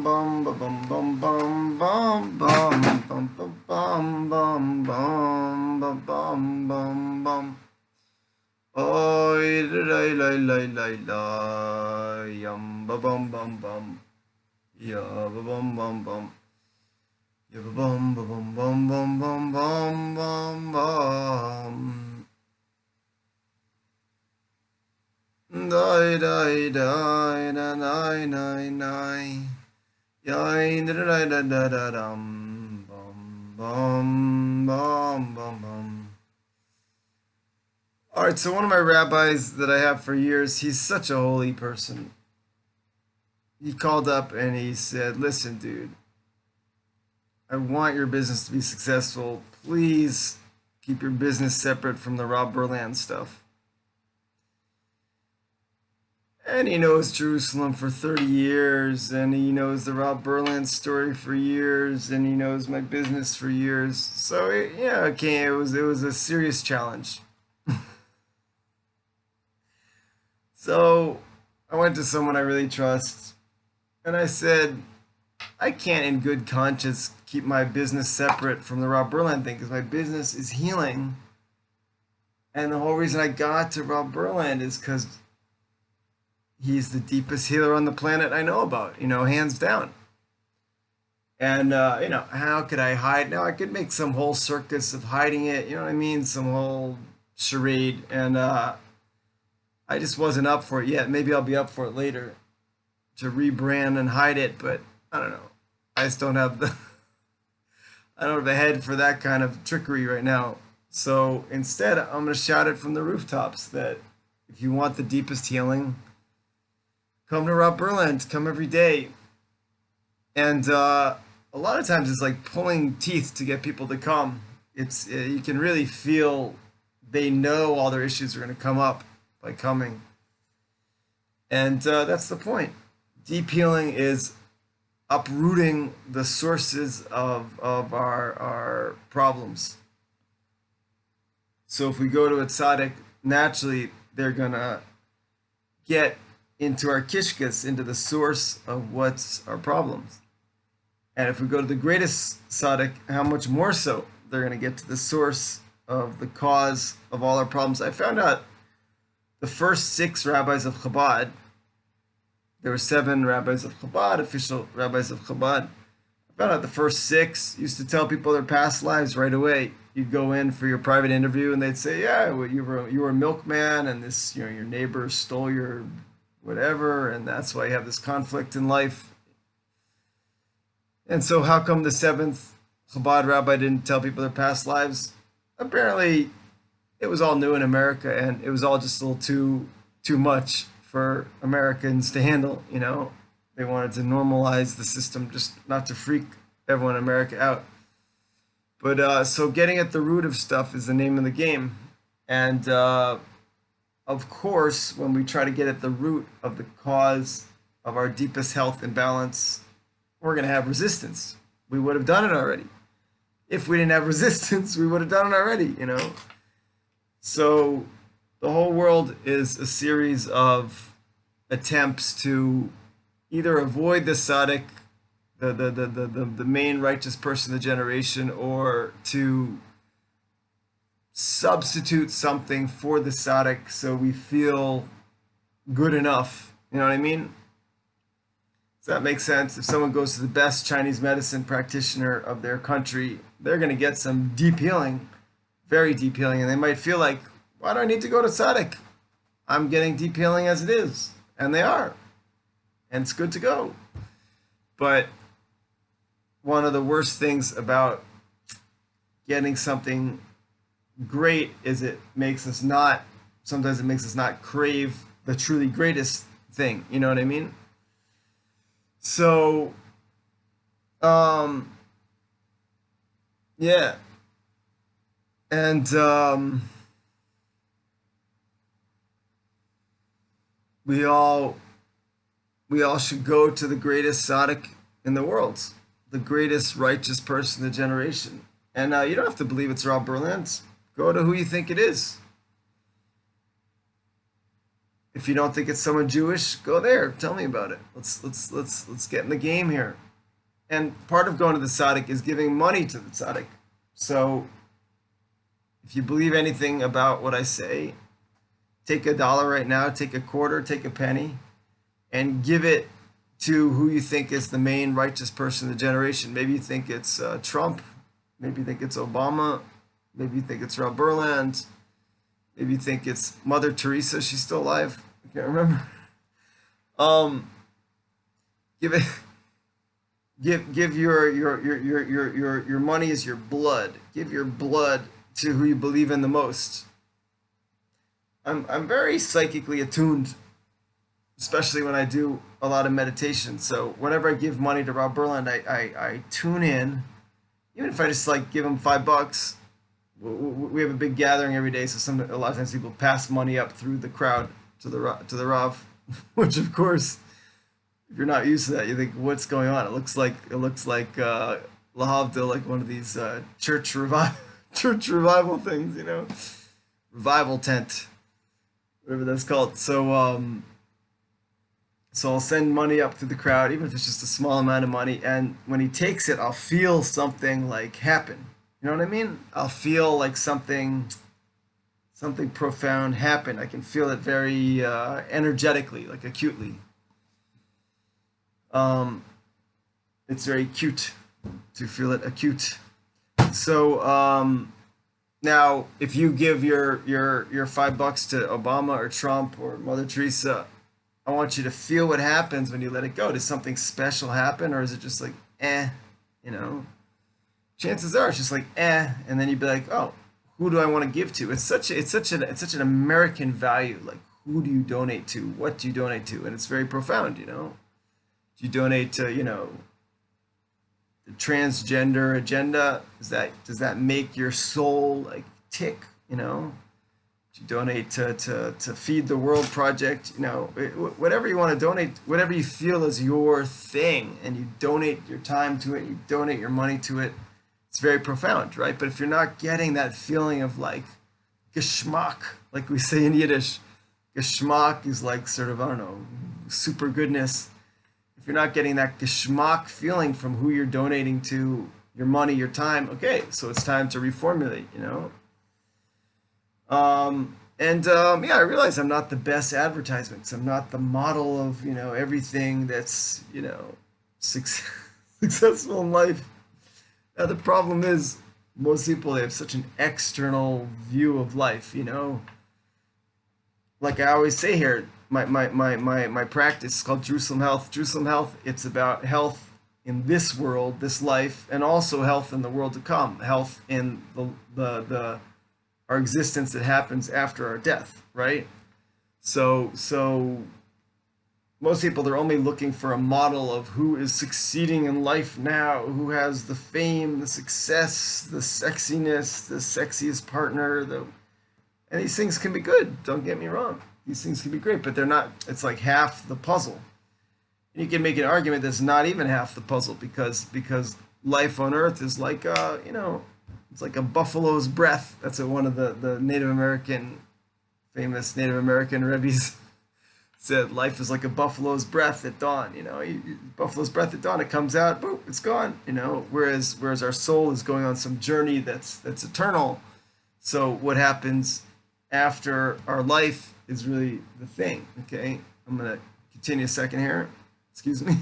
bum ba bum bum bum bum bum bum bum bum bum bum bum bum bum. Oi la la la la la yum ba bum bum bum ya ba bum bum bum ya ba bum ba bum bum bum bum bum bum bum. Die die die da die die die. Yay, da da da da da dum, bum, bum, bum, bum, bum. All right, so one of my rabbis that I have for years, he's such a holy person. He called up and he said, "Listen, dude, I want your business to be successful. Please keep your business separate from the Rob Berland stuff." And he knows Jerusalem for 30 years, and he knows the Rob Berland story for years, and he knows my business for years. So yeah, okay, it was a serious challenge. So I went to someone I really trust, and I said, I can't in good conscience keep my business separate from the Rob Berland thing because my business is healing. And the whole reason I got to Rob Berland is because he's the deepest healer on the planet I know about, hands down. And, how could I hide? Now, I could make some whole circus of hiding it, you know what I mean? Some whole charade. And I just wasn't up for it yet. Maybe I'll be up for it later to rebrand and hide it, but I don't know. I just don't have the I don't have a head for that kind of trickery right now. So instead, I'm going to shout it from the rooftops that if you want the deepest healing, come to Rob Berland. Come every day. And a lot of times it's like pulling teeth to get people to come. It's you can really feel they know all their issues are going to come up by coming. And that's the point. Deep healing is uprooting the sources of our problems. So if we go to a tzaddik, naturally they're gonna get into our kishkas, into the source of what's our problems. And if we go to the greatest tzaddik, how much more so they're gonna get to the source of the cause of all our problems. I found out the first 6 rabbis of Chabad, there were 7 rabbis of Chabad, official rabbis of Chabad. I found out the first 6 used to tell people their past lives right away. You'd go in for your private interview, and they'd say, "Yeah, well, you were a milkman, and this, your neighbor stole your whatever, and that's why you have this conflict in life." And so, how come the 7th Chabad rabbi didn't tell people their past lives? Apparently, it was all new in America, and it was all just a little too much for Americans to handle. They wanted to normalize the system, just not to freak everyone in America out. But so getting at the root of stuff is the name of the game. And of course, when we try to get at the root of the cause of our deepest health imbalance, we're going to have resistance. We would have done it already. If we didn't have resistance, we would have done it already, So the whole world is a series of attempts to either avoid the tzaddik, the main righteous person of the generation, or to substitute something for the tzaddik so we feel good enough. You know what I mean? Does that make sense? If someone goes to the best Chinese medicine practitioner of their country, they're going to get some deep healing, very deep healing, and they might feel like, why do I need to go to tzaddik? I'm getting deep healing as it is. And they are. And it's good to go. But one of the worst things about getting something great is sometimes it makes us not crave the truly greatest thing. You know what I mean? So, yeah. And, we all should go to the greatest tzaddik in the world, the greatest righteous person of the generation. And you don't have to believe it's Rob Berland. Go to who you think it is. If you don't think it's someone Jewish, go there. Tell me about it. Let's get in the game here. And part of going to the tzaddik is giving money to the tzaddik. So if you believe anything about what I say, take $1 right now, take a quarter, take a penny, and give it to who you think is the main righteous person in the generation. Maybe you think it's Trump. Maybe you think it's Obama. Maybe you think it's Rob Berland. Maybe you think it's Mother Teresa. She's still alive. I can't remember. Give it. Give your money is your blood. Give your blood to who you believe in the most. I'm very psychically attuned, especially when I do a lot of meditation. So whenever I give money to Rob Berland, I tune in. Even if I just like give him $5, we have a big gathering every day. So a lot of times people pass money up through the crowd to the Rav, which of course, if you're not used to that, you think, what's going on? It looks like Lahavdil, like one of these church revival things, revival tent, whatever that's called. So so I'll send money up to the crowd, even if it's just a small amount of money. And when he takes it, I'll feel something like happen. You know what I mean? I'll feel like something profound happen. I can feel it very energetically, like acutely. It's very cute to feel it acute. So now, if you give your $5 to Obama or Trump or Mother Teresa, I want you to feel what happens when you let it go. Does something special happen, or is it just like, Chances are it's just like, and then you'd be like, oh, who do I want to give to? It's such an American value. Like, who do you donate to? What do you donate to? And it's very profound, Do you donate to, the transgender agenda? Does that make your soul like tick? Do you donate to Feed the World Project? Whatever you want to donate, whatever you feel is your thing, and you donate your time to it, you donate your money to it. It's very profound, right? But if you're not getting that feeling of like geschmack, like we say in Yiddish, geschmack is like sort of, I don't know, super goodness. If you're not getting that geschmack feeling from who you're donating to, your money, your time, okay, so it's time to reformulate, I realize I'm not the best advertisements. I'm not the model of, everything that's, successful in life. Now, the problem is most people, they have such an external view of life, Like I always say here, my practice is called Jerusalem Health. Jerusalem Health, it's about health in this world, this life, and also health in the world to come. Health in our existence that happens after our death, right? So most people, they're only looking for a model of who is succeeding in life now, who has the fame, the success, the sexiness, the sexiest partner, and these things can be good, don't get me wrong. These things can be great, but they're not, it's like half the puzzle. And you can make an argument that's not even half the puzzle because life on earth is like, it's like a buffalo's breath. That's what one of the famous Native American rabbis said. Life is like a buffalo's breath at dawn. Buffalo's breath at dawn. It comes out, boop, it's gone. Whereas our soul is going on some journey that's eternal. So what happens after our life is really the thing. Okay, I'm gonna continue a second here. Excuse me.